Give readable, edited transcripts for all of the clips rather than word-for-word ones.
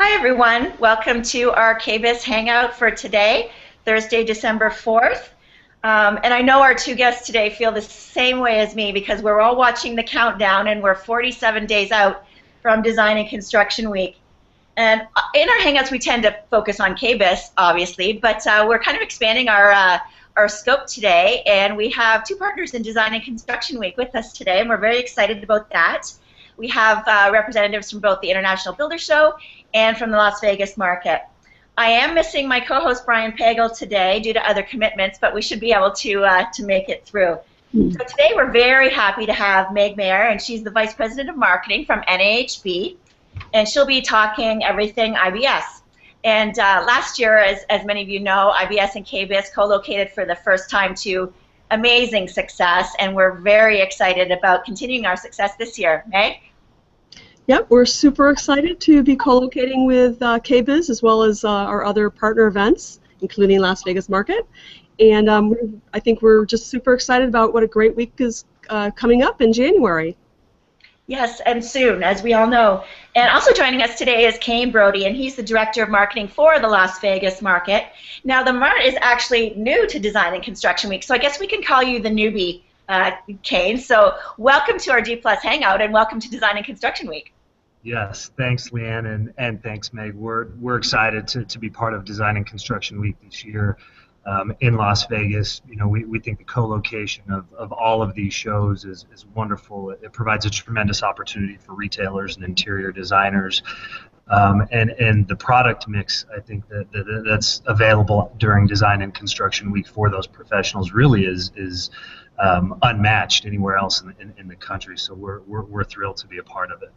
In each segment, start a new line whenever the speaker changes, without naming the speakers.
Hi everyone, welcome to our KBIS Hangout for today, Thursday, December 4th. And I know our two guests today feel the same way as me because we're all watching the countdown and we're 47 days out from Design and Construction Week. And in our Hangouts we tend to focus on KBIS, obviously, but we're kind of expanding our scope today, and we have two partners in Design and Construction Week with us today, and we're very excited about that. We have representatives from both the International Builder Show and from the Las Vegas market. I am missing my co-host Brian Pagel today due to other commitments, but we should be able to make it through. So today we're very happy to have Margaret Meyer, and she's the Vice President of Marketing from NAHB, and she'll be talking everything IBS. And last year, as many of you know, IBS and KBIS co-located for the first time to amazing success, and we're very excited about continuing our success this year. Meg?
Yep, we're super excited to be co-locating with KBIS as well as our other partner events, including Las Vegas Market. And I think we're just super excited about what a great week is coming up in January.
Yes, and soon, as we all know. And also joining us today is Cain Brodie, and he's the Director of Marketing for the Las Vegas Market. Now, the Mart is actually new to Design and Construction Week, so I guess we can call you the newbie, Cain. So welcome to our D+ Hangout, and welcome to Design and Construction Week.
Yes, thanks, Leanne, and thanks, Meg. We're excited to be part of Design and Construction Week this year in Las Vegas. You know, we think the co-location of all of these shows is wonderful. It provides a tremendous opportunity for retailers and interior designers, and the product mix, I think that's available during Design and Construction Week for those professionals really is unmatched anywhere else in the country. So we're thrilled to be a part of it.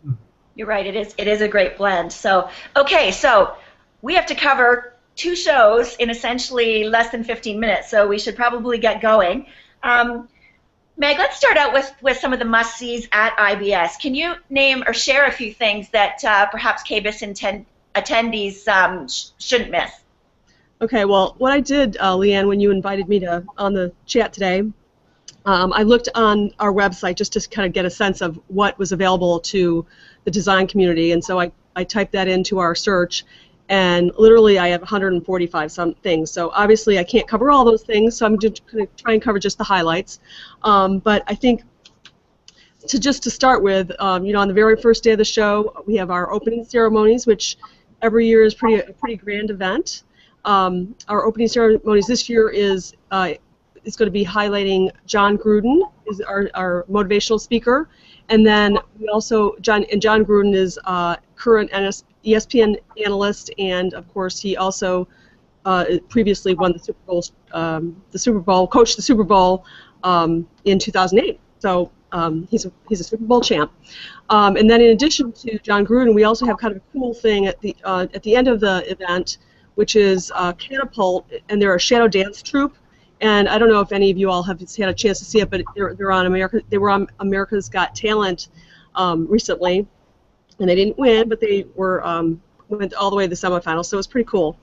You're right. It is a great blend. So okay, so we have to cover two shows in essentially less than 15 minutes, so we should probably get going. Meg, let's start out with some of the must-sees at IBS. Can you name or share a few things that perhaps KBIS attendees shouldn't miss?
Okay, well, what I did, Leanne, when you invited me on the chat today, I looked on our website just to kind of get a sense of what was available to the design community, and so I typed that into our search, and literally I have 145 some things. So obviously I can't cover all those things, so I'm just going to try and cover just the highlights. But I think to start with, you know, on the very first day of the show, we have our opening ceremonies, which every year is a pretty grand event. Our opening ceremonies this year is going to be highlighting John Gruden, is our motivational speaker, and then we also John Gruden is current ESPN analyst, and of course he also previously won the Super Bowl, coached the Super Bowl in 2008. So he's a Super Bowl champ. And then in addition to John Gruden, we also have kind of a cool thing at the end of the event, which is Catapult, and they're a shadow dance troupe. And I don't know if any of you all have had a chance to see it, but they were on America's Got Talent recently, and they didn't win, but they went all the way to the semifinals, so it was pretty cool.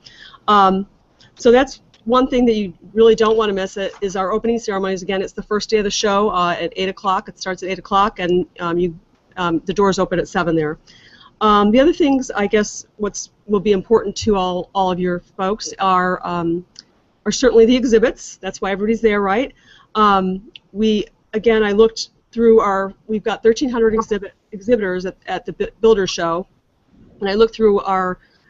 So that's one thing that you really don't want to miss. Is our opening ceremonies. Again, it's the first day of the show at 8 o'clock. It starts at 8 o'clock, and the doors open at 7 there. The other things, I guess, will be important to all of your folks are certainly the exhibits. That's why everybody's there, right? I looked through we've got 1,300 exhibitors at the Builder Show, and I looked through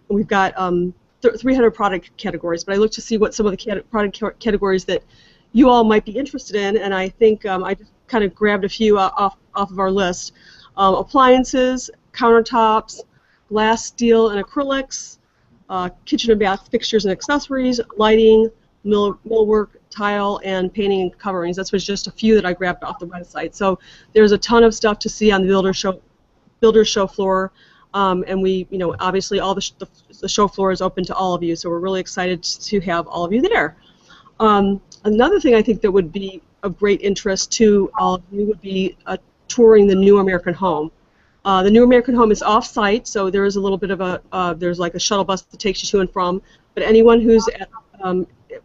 we've got 300 product categories, but I looked to see what some of the product categories that you all might be interested in, and I think I just kind of grabbed a few off of our list. Appliances, countertops, glass, steel, and acrylics, kitchen and bath fixtures and accessories, lighting, millwork, tile, and painting and coverings. That was just a few that I grabbed off the website. So there's a ton of stuff to see on the Builder Show floor, and we, you know, obviously all the show floor is open to all of you. So we're really excited to have all of you there. Another thing I think that would be of great interest to all of you would be touring the New American Home. The New American Home is off-site, so there is a little bit of there's like a shuttle bus that takes you to and from. But anyone who's at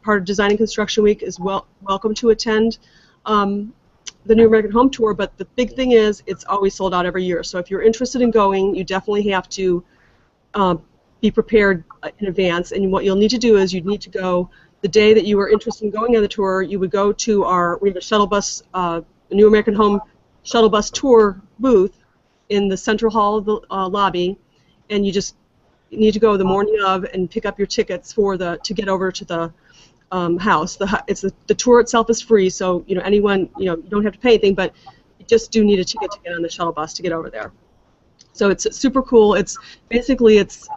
part of Design and Construction Week is welcome to attend the New American Home Tour, but the big thing is it's always sold out every year. So if you're interested in going, you definitely have to be prepared in advance. And what you'll need to do is you'd need to go the day that you were interested in going on the tour. You would go to we have a shuttle bus, New American Home shuttle bus tour booth in the central hall of the lobby, and you just need to go the morning of and pick up your tickets to get over to the house. The tour itself is free, so anyone you don't have to pay anything, but you just do need a ticket to get on the shuttle bus to get over there. So it's super cool. It's basically it's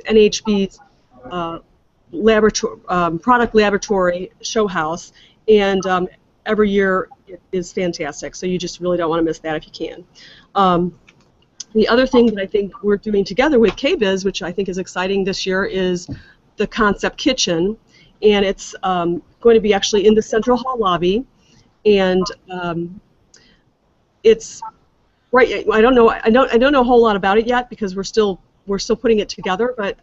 NAHB's product laboratory show house, and every year it is fantastic. So you just really don't want to miss that if you can. The other thing that I think we're doing together with KBIS, which I think is exciting this year, is the Concept Kitchen, and it's going to be actually in the Central Hall lobby, and it's right. I don't know a whole lot about it yet because we're still putting it together, but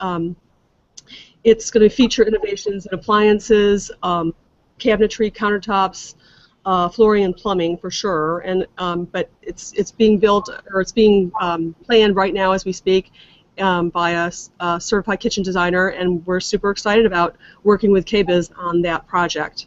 it's going to feature innovations in appliances, cabinetry, countertops, flooring and plumbing for sure, and but it's being built, or it's being planned right now as we speak by a certified kitchen designer, and we're super excited about working with KBIS on that project.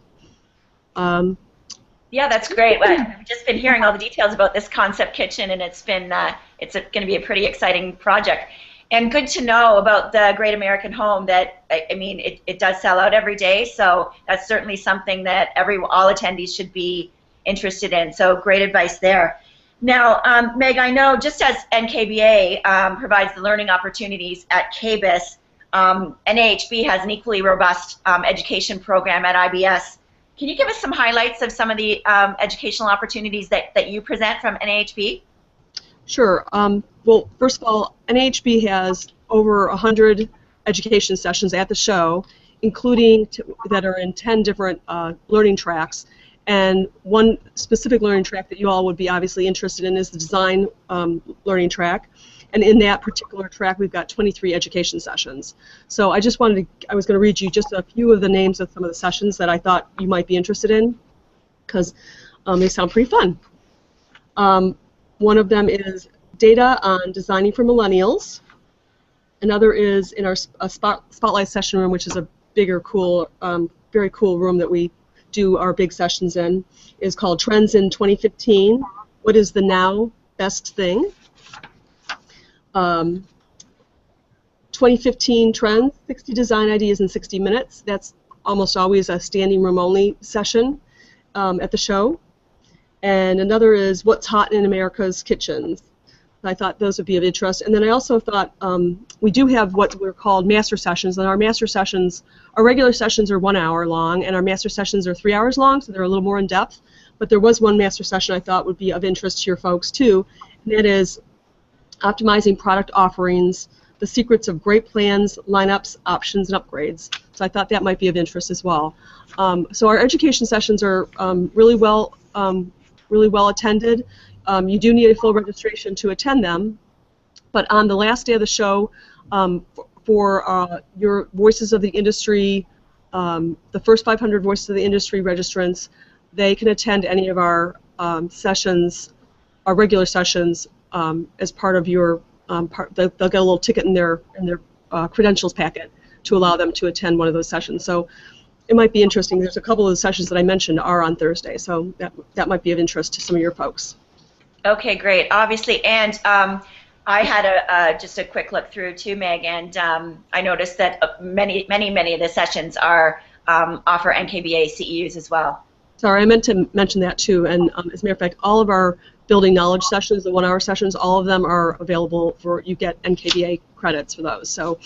Yeah, that's great. I've just been hearing all the details about this Concept Kitchen, and it's going to be a pretty exciting project. And good to know about the Great American Home that, I mean, it does sell out every day, so that's certainly something that all attendees should be interested in, so great advice there. Now, Meg, I know just as NKBA provides the learning opportunities at KBIS, NAHB has an equally robust education program at IBS. Can you give us some highlights of some of the educational opportunities that you present from NAHB?
Sure. Well, first of all, NAHB has over 100 education sessions at the show, including that are in 10 different learning tracks. And one specific learning track that you all would be obviously interested in is the design learning track. And in that particular track, we've got 23 education sessions. So I was going to read you just a few of the names of some of the sessions that I thought you might be interested in, because they sound pretty fun. One of them is Data on Designing for Millennials. Another is in our Spotlight session room, which is a bigger, cool, very cool room that we do our big sessions in, is called Trends in 2015. What is the now best thing? 2015 Trends, 60 Design Ideas in 60 Minutes. That's almost always a standing room only session at the show. And another is What's Hot in America's Kitchens. I thought those would be of interest. And then I also thought we do have what we're called master sessions, and our master sessions, our regular sessions are 1 hour long, and our master sessions are 3 hours long, so they're a little more in depth. But there was one master session I thought would be of interest to your folks too, and that is Optimizing Product Offerings, the Secrets of Great Plans, Lineups, Options, and Upgrades. So I thought that might be of interest as well. So our education sessions are really well attended. You do need a full registration to attend them, but on the last day of the show, for your Voices of the Industry, the first 500 Voices of the Industry registrants, they can attend any of our sessions, our regular sessions, as part of your, they'll get a little ticket in their credentials packet to allow them to attend one of those sessions. So it might be interesting. There's a couple of the sessions that I mentioned are on Thursday, so that might be of interest to some of your folks. Okay, great. Obviously, and I had just a quick look through too, Meg, and I noticed that many of the sessions are offer NKBA CEUs as well. Sorry, I meant to mention that too. And as a matter of fact, all of our building knowledge sessions, the 1 hour sessions, all of them are available for, you get NKBA credits for those. So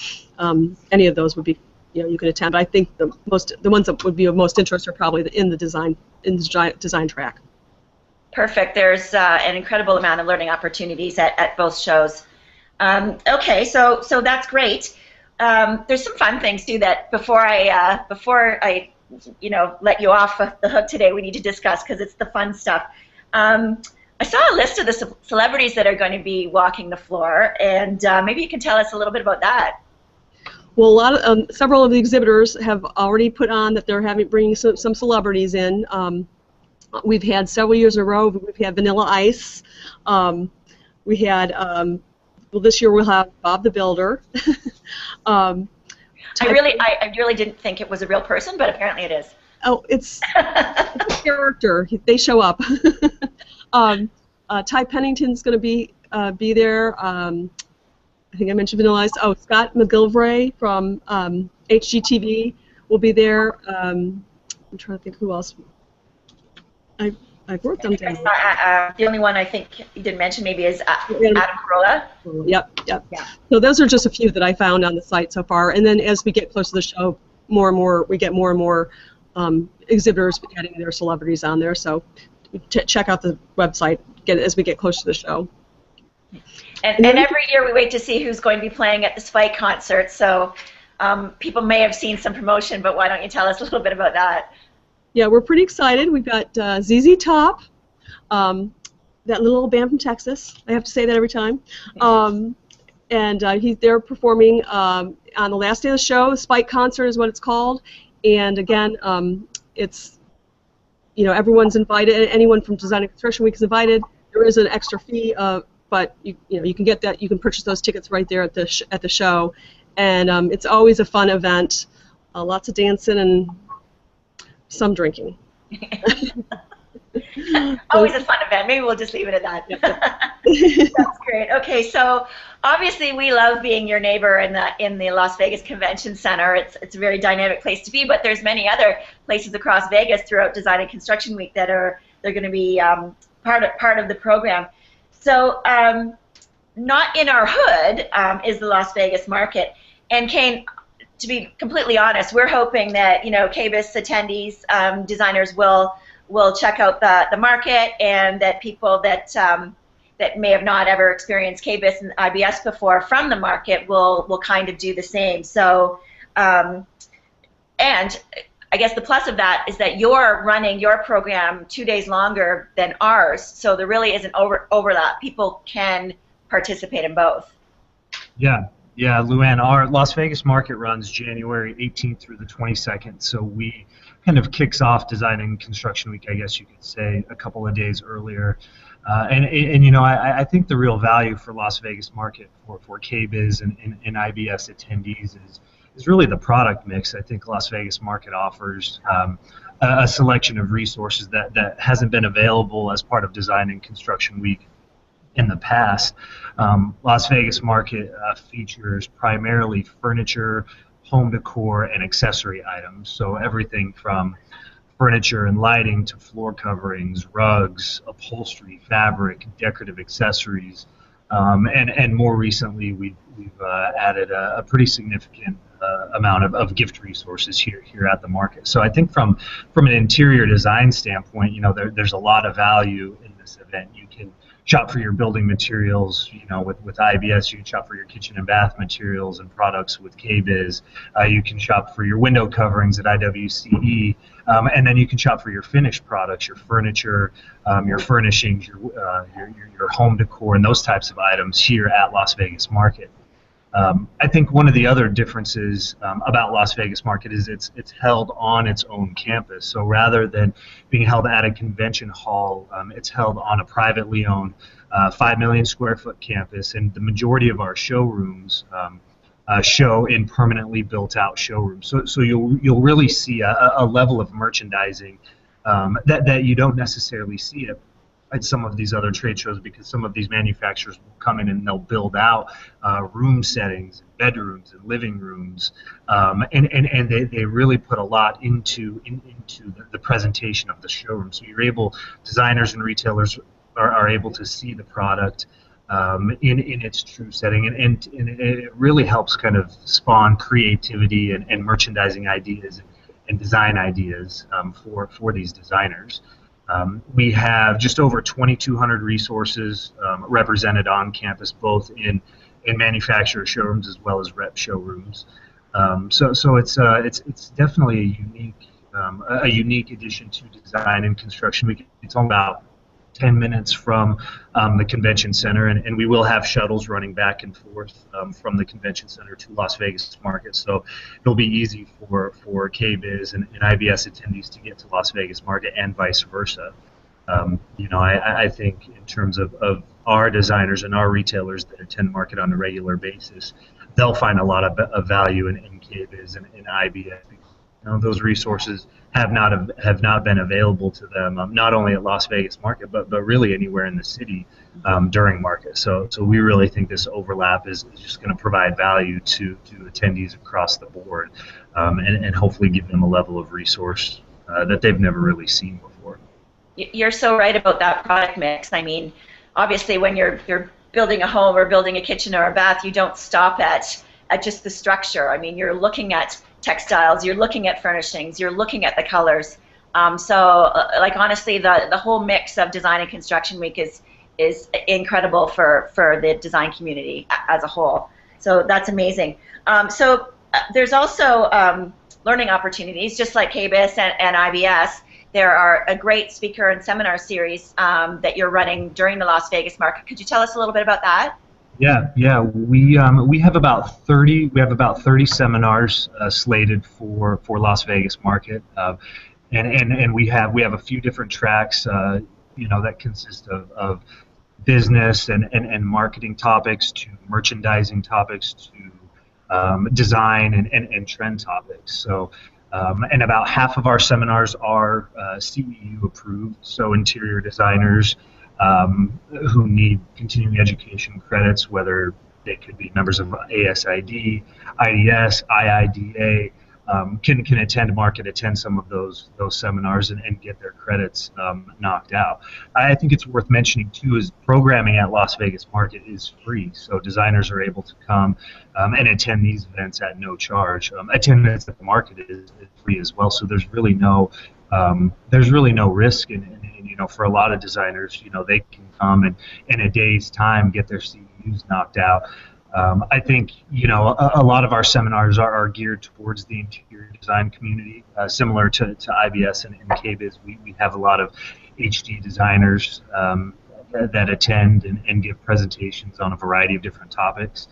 any of those would be, you can attend. But I think the ones that would be of most interest are probably in the design track. Perfect. There's an incredible amount of learning opportunities at both shows. Okay, so that's great. There's some fun things too that before I let you off the hook today, we need to discuss, because it's the fun stuff. I saw a list of the celebrities that are going to be walking the floor, and maybe you can tell us a little bit about that. Well, several of the exhibitors have already put on that they're bringing some celebrities in. We've had several years in a row. We've had Vanilla Ice. We had Well, this year we'll have Bob the Builder.
I really didn't think it was a real person, but apparently it is.
Oh, it's a character. They show up. Ty Pennington's going to be there. I think I mentioned Vanilla Ice. Oh, Scott McGilvray from HGTV will be there. I'm trying to think who else. I wrote them down.
The only one I think you didn't mention maybe is Adam Carolla.
Yep.
Yeah.
So those are just a few that I found on the site so far. And then as we get closer to the show, we get more and more exhibitors adding their celebrities on there. So check out the website as we get closer to the show.
And every year we wait to see who's going to be playing at the Spike concert. So people may have seen some promotion, but why don't you tell us a little bit about that?
Yeah, we're pretty excited. We've got ZZ Top, that little old band from Texas. I have to say that every time. And they're performing on the last day of the show. The Spike concert is what it's called. And again, it's, everyone's invited. Anyone from Design and Construction Week is invited. There is an extra fee, but you can get that. You can purchase those tickets right there at the show. And it's always a fun event. Lots of dancing and some drinking.
Always a fun event. Maybe we'll just leave it at that. That's great. Okay, so obviously we love being your neighbor in the Las Vegas Convention Center. It's a very dynamic place to be, but there's many other places across Vegas throughout Design and Construction Week that they're going to be part of the program. So not in our hood is the Las Vegas market. And Cain, to be completely honest, we're hoping that KBIS attendees, designers will check out the market, and that people that may have not ever experienced KBIS and IBS before from the market will kind of do the same. So, and I guess the plus of that is that you're running your program 2 days longer than ours, so there really isn't overlap. People can participate in both.
Yeah, Luann, our Las Vegas market runs January 18th through the 22nd, so we kind of kicks off Design and Construction Week, I guess you could say, a couple of days earlier. I think the real value for Las Vegas market for KBIS and IBS attendees is really the product mix. I think Las Vegas market offers a selection of resources that hasn't been available as part of Design and Construction Week in the past. Las Vegas market features primarily furniture, home decor, and accessory items. So everything from furniture and lighting to floor coverings, rugs, upholstery, fabric, decorative accessories, and more recently we've added a pretty significant amount of gift resources here at the market. So I think from an interior design standpoint, there's a lot of value in this event. You can shop for your building materials, with IBS. You can shop for your kitchen and bath materials and products with KBIS. You can shop for your window coverings at IWCE, and then you can shop for your finished products, your furniture, your furnishings, your home decor, and those types of items here at Las Vegas Market. I think one of the other differences about Las Vegas Market is it's held on its own campus. So rather than being held at a convention hall, it's held on a privately owned 5 million square foot campus, and the majority of our showrooms show in permanently built out showrooms. So you'll really see a level of merchandising that you don't necessarily see at some of these other trade shows, because some of these manufacturers will come in and they'll build out room settings, bedrooms, and living rooms, and they really put a lot into the presentation of the showroom. So designers and retailers are able to see the product in its true setting, and it really helps kind of spawn creativity and merchandising ideas and design ideas for these designers. We have just over 2,200 resources represented on campus, both in manufacturer showrooms as well as rep showrooms. So it's definitely a unique addition to Design and Construction Week. It's only about 10 minutes from the convention center, and we will have shuttles running back and forth from the convention center to Las Vegas Market, so it'll be easy for KBIS and IBS attendees to get to Las Vegas Market and vice versa. I think in terms of our designers and our retailers that attend market on a regular basis, they'll find a lot of value in KBIS and in IBS. Those resources have not been available to them, not only at Las Vegas market, but really anywhere in the city during market. So we really think this overlap is just going to provide value to attendees across the board, and hopefully give them a level of resource that they've never really seen before.
You're so right about that product mix. I mean, obviously when you're building a home or building a kitchen or a bath, you don't stop at just the structure. I mean, you're looking at textiles, you're looking at furnishings, you're looking at the colors. Like honestly, the whole mix of Design and Construction Week is incredible for the design community as a whole. So that's amazing. There's also learning opportunities, just like KBIS and IBS. There are a great speaker and seminar series that you're running during the Las Vegas market. Could you tell us a little bit about that?
Yeah. We have about 30 seminars slated for Las Vegas market, and we have a few different tracks, that consist of business and marketing topics, to merchandising topics, to design and trend topics. So. And about half of our seminars are CEU approved, so interior designers who need continuing education credits, whether they could be members of ASID, IDS, IIDA, can attend some of those seminars and get their credits knocked out. I think it's worth mentioning too is programming at Las Vegas Market is free, so designers are able to come and attend these events at no charge. Attendance at the market is free as well, so there's really no risk in for a lot of designers, they can come and in a day's time get their CEUs knocked out. I think, a lot of our seminars are geared towards the interior design community, similar to IBS and KBIS. We have a lot of HD designers that attend and give presentations on a variety of different topics.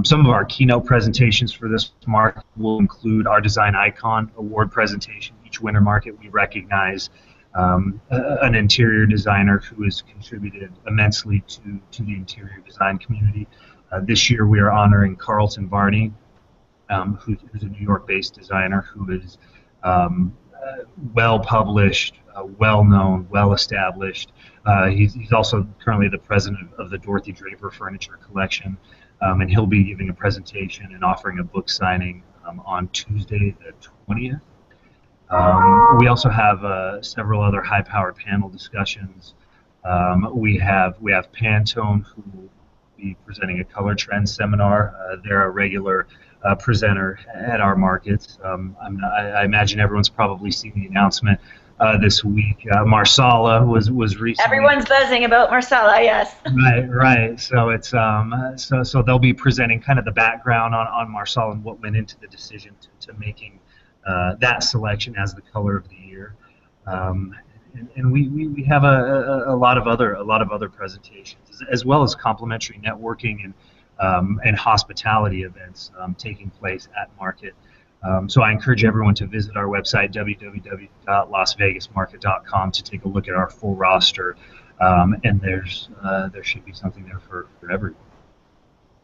Some of our keynote presentations for this market will include our Design Icon Award presentation. Each winter market, we recognize an interior designer who has contributed immensely to the interior design community. This year we are honoring Carlton Varney, who's a New York-based designer who is well-published, well-known, well-established. He's also currently the president of the Dorothy Draper Furniture Collection, and he'll be giving a presentation and offering a book signing on Tuesday the 20th. We also have several other high-powered panel discussions. We have Pantone, who will be presenting a color trend seminar. They're a regular presenter at our markets. I imagine everyone's probably seen the announcement this week. Marsala was recently.
Everyone's buzzing about Marsala, yes.
Right. So it's so they'll be presenting kind of the background on Marsala and what went into the decision to making that selection as the color of the year. And we have a lot of other presentations, as well as complimentary networking and hospitality events taking place at market. So I encourage everyone to visit our website, www.lasvegasmarket.com, to take a look at our full roster. And there should be something there for everyone.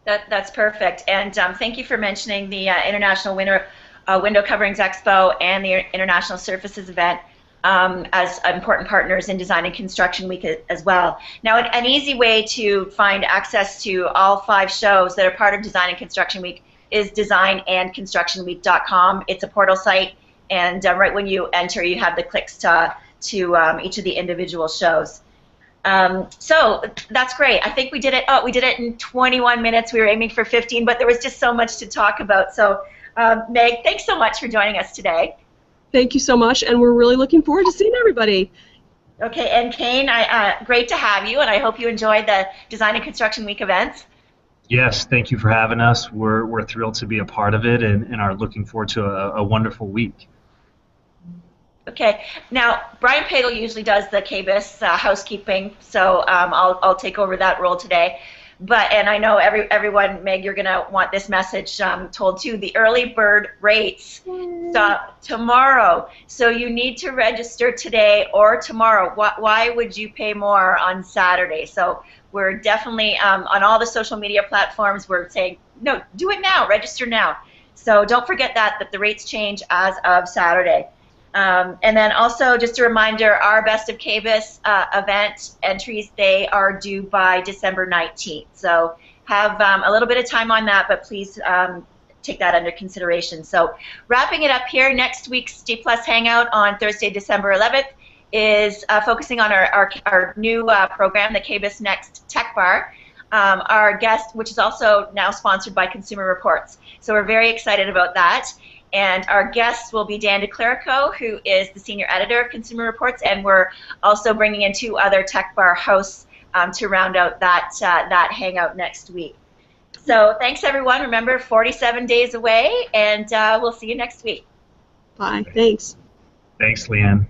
That's perfect. And thank you for mentioning the International Window Coverings Expo and the International Surfaces event as important partners in Design and Construction Week as well. Now, an easy way to find access to all 5 shows that are part of Design and Construction Week is designandconstructionweek.com. It's a portal site, and right when you enter, you have the clicks to each of the individual shows. So that's great. I think we did it. Oh, we did it in 21 minutes. We were aiming for 15, but there was just so much to talk about. So, Meg, thanks so much for joining us today.
Thank you so much, and we're really looking forward to seeing everybody.
Okay, and Cain, great to have you, and I hope you enjoyed the Design and Construction Week events.
Yes, thank you for having us. We're thrilled to be a part of it and are looking forward to a wonderful week.
Okay, now Brian Pagel usually does the KBIS housekeeping, so I'll take over that role today. and I know everyone, Meg, you're going to want this message told too. The early bird rates stop tomorrow, so you need to register today or tomorrow. Why would you pay more on Saturday? So we're definitely on all the social media platforms. We're saying no, do it now, register now. So don't forget that the rates change as of Saturday. And then also just a reminder, our Best of KBIS event entries, they are due by December 19th. So have a little bit of time on that, but please take that under consideration. So wrapping it up here, next week's D Plus Hangout on Thursday, December 11th is focusing on our new program, the KBIS Next Tech Bar. Our guest, which is also now sponsored by Consumer Reports. So we're very excited about that. And our guest will be Dan DeClerico, who is the senior editor of Consumer Reports, and we're also bringing in 2 other Tech Bar hosts to round out that hangout next week. So thanks, everyone. Remember, 47 days away, and we'll see you next week.
Bye. Thanks.
Thanks, Leanne.